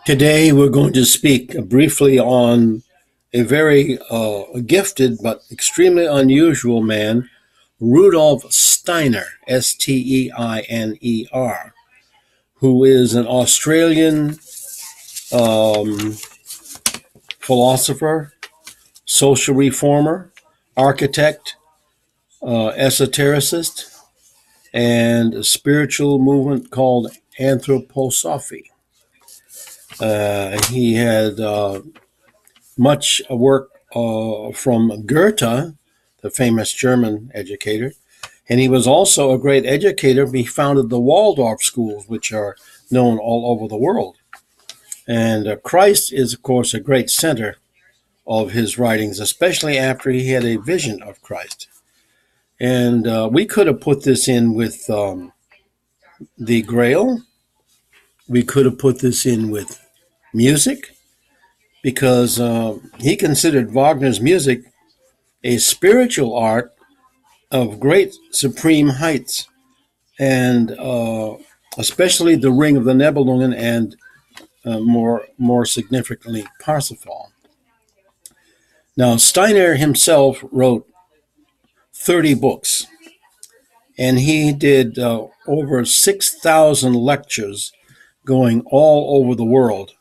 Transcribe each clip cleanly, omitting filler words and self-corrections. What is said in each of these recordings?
Today, we're going to speak briefly on a very gifted but extremely unusual man, Rudolf Steiner, Steiner, who is an Australian um, philosopher, social reformer, architect, esotericist, and a spiritual movement called anthroposophy. He had much work from Goethe, the famous German educator, and he was also a great educator. He founded the Waldorf schools, which are known all over the world. And Christ is, of course, a great center of his writings, especially after he had a vision of Christ. And we could have put this in with the Grail. We could have put this in with music because he considered Wagner's music a spiritual art of great supreme heights, and especially the Ring of the Nibelungen and more significantly Parsifal. Now, Steiner himself wrote 30 books, and he did over 6,000 lectures going all over the world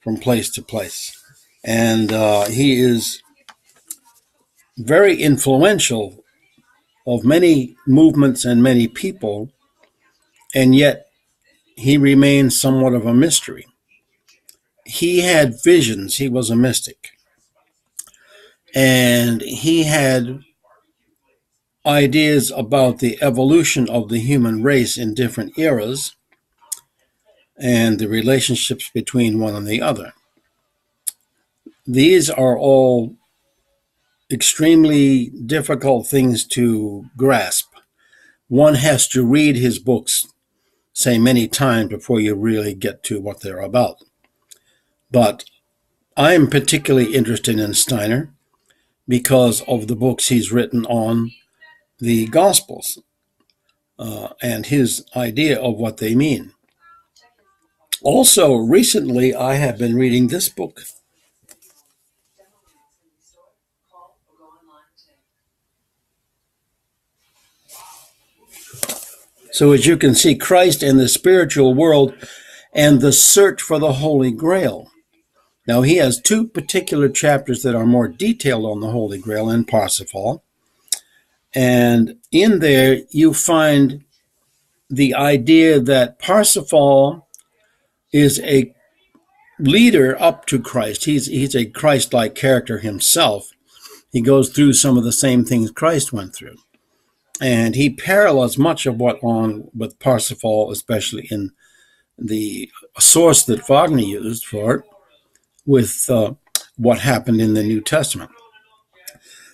from place to place. And he is very influential of many movements and many people, and yet he remains somewhat of a mystery. He had visions, he was a mystic, and he had ideas about the evolution of the human race in different eras and the relationships between one and the other. These are all extremely difficult things to grasp. One has to read his books, say, many times before you really get to what they're about. But I'm particularly interested in Steiner because of the books he's written on the Gospels and his idea of what they mean. Also, recently, I have been reading this book. So, as you can see, Christ and the spiritual world and the search for the Holy Grail. Now, he has two particular chapters that are more detailed on the Holy Grail and Parsifal. And in there, you find the idea that Parsifal is a leader up to Christ. He's a Christ-like character himself. He goes through some of the same things Christ went through. And he parallels much of what on with Parsifal, especially in the source that Wagner used for it, with what happened in the New Testament.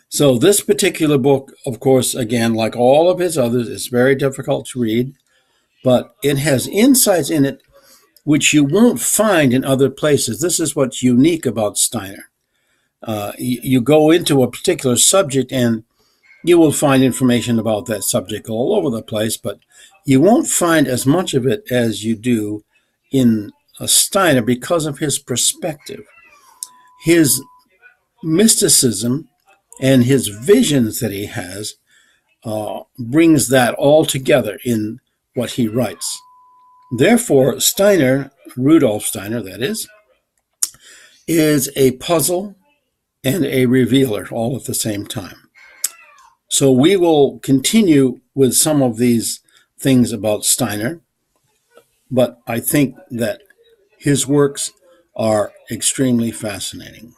So this particular book, of course, again, like all of his others, is very difficult to read, but it has insights in it which you won't find in other places. This is what's unique about Steiner. You go into a particular subject and you will find information about that subject all over the place, but you won't find as much of it as you do in Steiner because of his perspective. His mysticism and his visions that he has brings that all together in what he writes. Therefore, Steiner, Rudolf Steiner, that is a puzzle and a revealer all at the same time. So we will continue with some of these things about Steiner, but I think that his works are extremely fascinating.